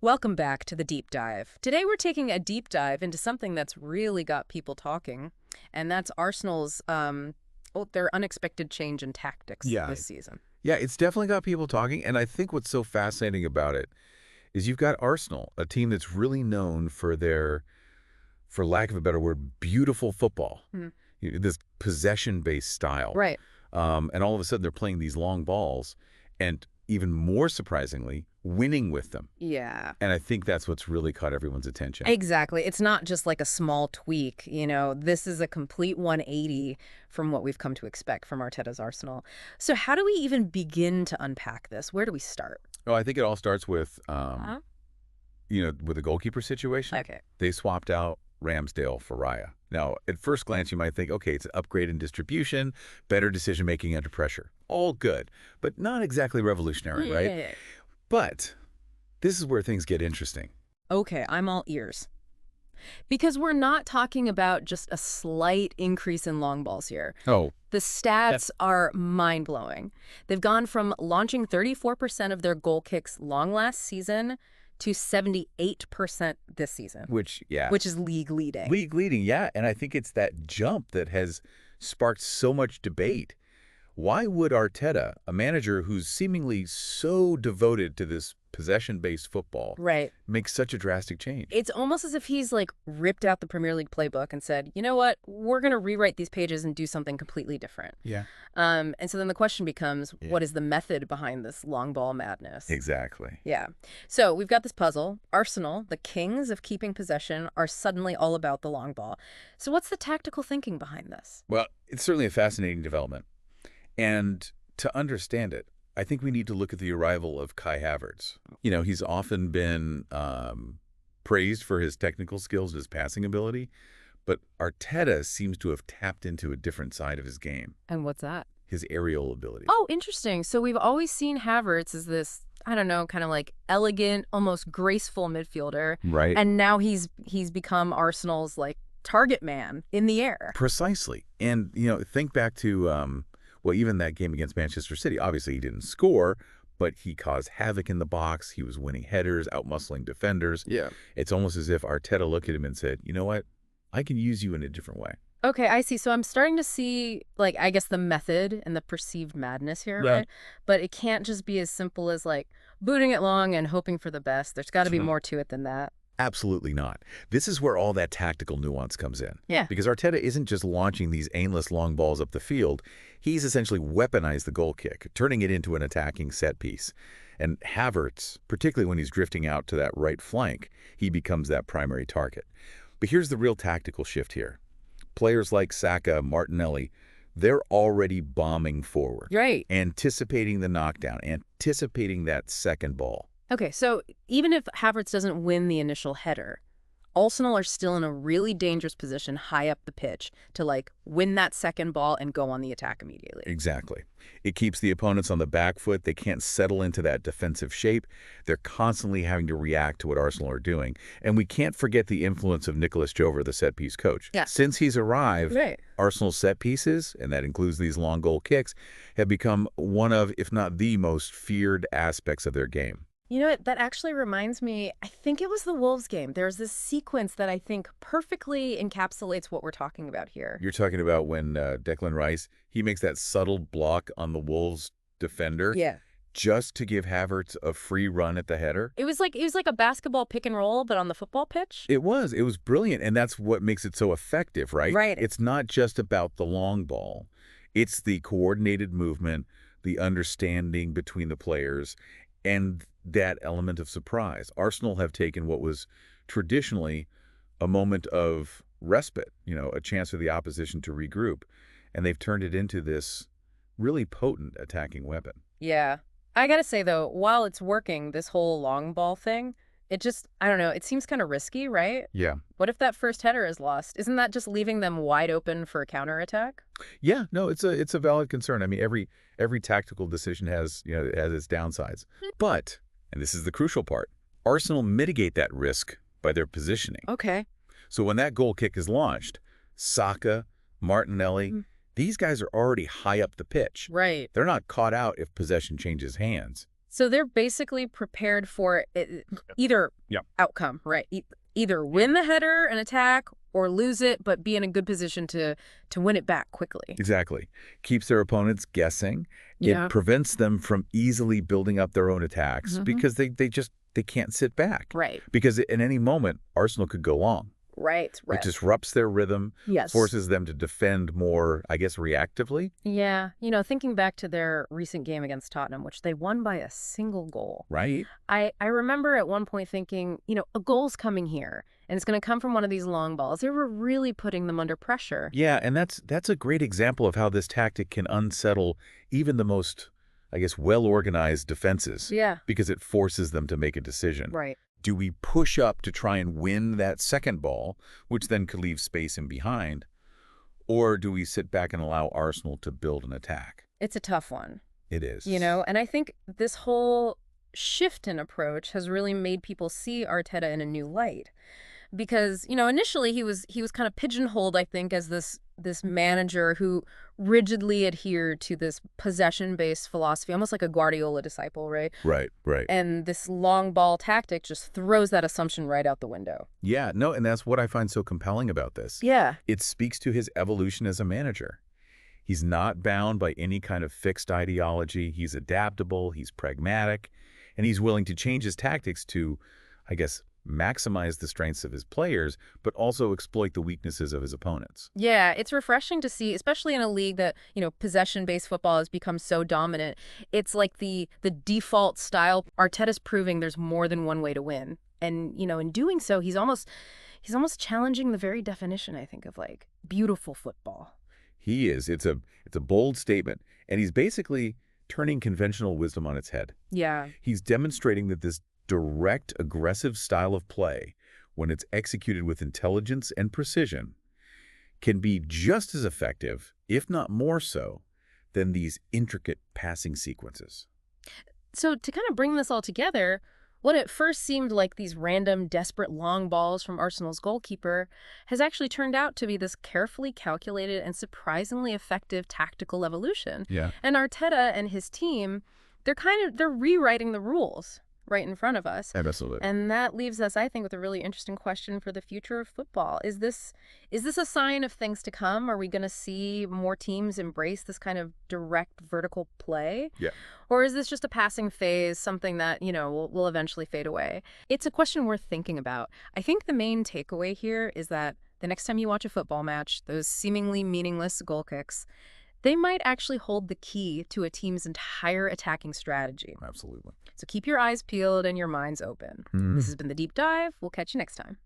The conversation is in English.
Welcome back to the deep dive. Today we're taking a deep dive into something that's really got people talking, and that's Arsenal's their unexpected change in tactics Yeah, this season. yeah, it's definitely got people talking, and I think what's so fascinating about it is you've got Arsenal, a team that's really known for their, for lack of a better word, beautiful football, Mhm. this possession-based style. Right. And all of a sudden they're playing these long balls, and even more surprisingly, winning with them. Yeah. And I think that's what's really caught everyone's attention. Exactly. It's not just like a small tweak, This is a complete 180 from what we've come to expect from Arteta's Arsenal. So how do we even begin to unpack this? Where do we start? Oh, I think it all starts with, Huh? with the goalkeeper situation. Okay. They swapped out Ramsdale for Raya. Now, at first glance, you might think, okay, it's an upgrade in distribution, better decision-making under pressure. All good, but not exactly revolutionary, right? Yeah. But this is where things get interesting. Okay, I'm all ears. Because we're not talking about just a slight increase in long balls here. Oh, The stats are mind-blowing. They've gone from launching 34% of their goal kicks long last season to 78% this season, yeah. which is league leading. League leading, yeah. And I think it's that jump that has sparked so much debate. Why would Arteta, a manager who's seemingly so devoted to this possession-based football, Right. make such a drastic change? It's almost as if he's like ripped out the Premier League playbook and said, you know what, we're going to rewrite these pages and do something completely different. Yeah. And so then the question becomes, Yeah. what is the method behind this long ball madness? Exactly. Yeah. So we've got this puzzle. Arsenal, the kings of keeping possession, are suddenly all about the long ball. So what's the tactical thinking behind this? Well, it's certainly a fascinating development. And to understand it, I think we need to look at the arrival of Kai Havertz. He's often been praised for his technical skills, his passing ability, but Arteta seems to have tapped into a different side of his game, And what's that? his aerial ability. Oh, interesting. So we've always seen Havertz as this, I don't know, kind of like elegant, almost graceful midfielder. Right. And now he's become Arsenal's like target man in the air. Precisely. And, think back to, even that game against Manchester City. Obviously, he didn't score, but he caused havoc in the box. He was winning headers, outmuscling defenders. Yeah. It's almost as if Arteta looked at him and said, you know what? I can use you in a different way. Okay, I see. So I'm starting to see, like, I guess the method and the perceived madness here, Yeah. right? But it can't just be as simple as, like, booting it long and hoping for the best. There's got to be more to it than that. Absolutely not. This is where all that tactical nuance comes in. Yeah. Because Arteta isn't just launching these aimless long balls up the field. He's essentially weaponized the goal kick, turning it into an attacking set piece. And Havertz, particularly when he's drifting out to that right flank, he becomes that primary target. But here's the real tactical shift here. Players like Saka, Martinelli, they're already bombing forward, Right. anticipating the knockdown, anticipating that second ball. Okay, so even if Havertz doesn't win the initial header, Arsenal are still in a really dangerous position high up the pitch to, like, win that second ball and go on the attack immediately. Exactly. It keeps the opponents on the back foot. They can't settle into that defensive shape. They're constantly having to react to what Arsenal are doing. And we can't forget the influence of Nicolas Jover, the set-piece coach. Yeah. Since he's arrived, Right. Arsenal's set pieces, and that includes these long goal kicks, have become one of, if not the most feared aspects of their game. You know what? That actually reminds me, I think it was the Wolves game. There's this sequence that I think perfectly encapsulates what we're talking about here. You're talking about when Declan Rice, he makes that subtle block on the Wolves defender Yeah. just to give Havertz a free run at the header. It was like a basketball pick and roll, but on the football pitch. It was brilliant, and that's what makes it so effective, right? Right. It's not just about the long ball. It's the coordinated movement, the understanding between the players, and that element of surprise. Arsenal have taken what was traditionally a moment of respite, a chance for the opposition to regroup, and they've turned it into this really potent attacking weapon. Yeah. I gotta say, though, while it's working, this whole long ball thing, it just, I don't know, it seems kind of risky, right? Yeah. What if that first header is lost? Isn't that just leaving them wide open for a counterattack? Yeah, no, it's a valid concern. I mean, every tactical decision has, it has its downsides. But, and this is the crucial part, Arsenal mitigate that risk by their positioning. Okay. So when that goal kick is launched, Saka, Martinelli, these guys are already high up the pitch. Right. They're not caught out if possession changes hands. So they're basically prepared for either Yeah. outcome, right? Either win the header and attack or lose it, but be in a good position to win it back quickly. Exactly. Keeps their opponents guessing. It Yeah. prevents them from easily building up their own attacks Hmm. because they can't sit back. Right. Because at any moment, Arsenal could go long. Right. It Right. disrupts their rhythm, Yes. forces them to defend more, I guess, reactively. Yeah. Thinking back to their recent game against Tottenham, which they won by a single goal. Right? I remember at one point thinking, a goal's coming here, and it's going to come from one of these long balls. They were really putting them under pressure. Yeah, and that's a great example of how this tactic can unsettle even the most, I guess, well-organized defenses Yeah. because it forces them to make a decision. Right. Do we push up to try and win that second ball, which then could leave space in behind, or do we sit back and allow Arsenal to build an attack? It's a tough one, It is. and I think this whole shift in approach has really made people see Arteta in a new light. Because initially he was kind of pigeonholed, I think, as this manager who rigidly adhered to this possession-based philosophy, almost like a Guardiola disciple, right? Right, right. And this long ball tactic just throws that assumption right out the window. Yeah, no, and that's what I find so compelling about this. Yeah. It speaks to his evolution as a manager. He's not bound by any kind of fixed ideology. He's adaptable, he's pragmatic, and he's willing to change his tactics to, I guess, maximize the strengths of his players, but also exploit the weaknesses of his opponents. Yeah, it's refreshing to see, especially in a league that, possession-based football has become so dominant. It's like the default style. Arteta's proving there's more than one way to win. And, in doing so, he's almost challenging the very definition, I think, of like beautiful football. He is. It's a bold statement, and he's basically turning conventional wisdom on its head. Yeah. He's demonstrating that this direct, aggressive style of play, when it's executed with intelligence and precision, can be just as effective, if not more so, than these intricate passing sequences. So to kind of bring this all together, what at first seemed like these random, desperate long balls from Arsenal's goalkeeper has actually turned out to be this carefully calculated and surprisingly effective tactical evolution. Yeah, And Arteta and his team, they're rewriting the rules right in front of us. absolutely. And that leaves us, I think, with a really interesting question for the future of football. Is this a sign of things to come? Are we going to see more teams embrace this kind of direct vertical play? Yeah. Or is this just a passing phase, something that, will eventually fade away? It's a question worth thinking about. I think the main takeaway here is that the next time you watch a football match, those seemingly meaningless goal kicks, they might actually hold the key to a team's entire attacking strategy. Absolutely. So keep your eyes peeled and your minds open. Mhm. This has been The Deep Dive. We'll catch you next time.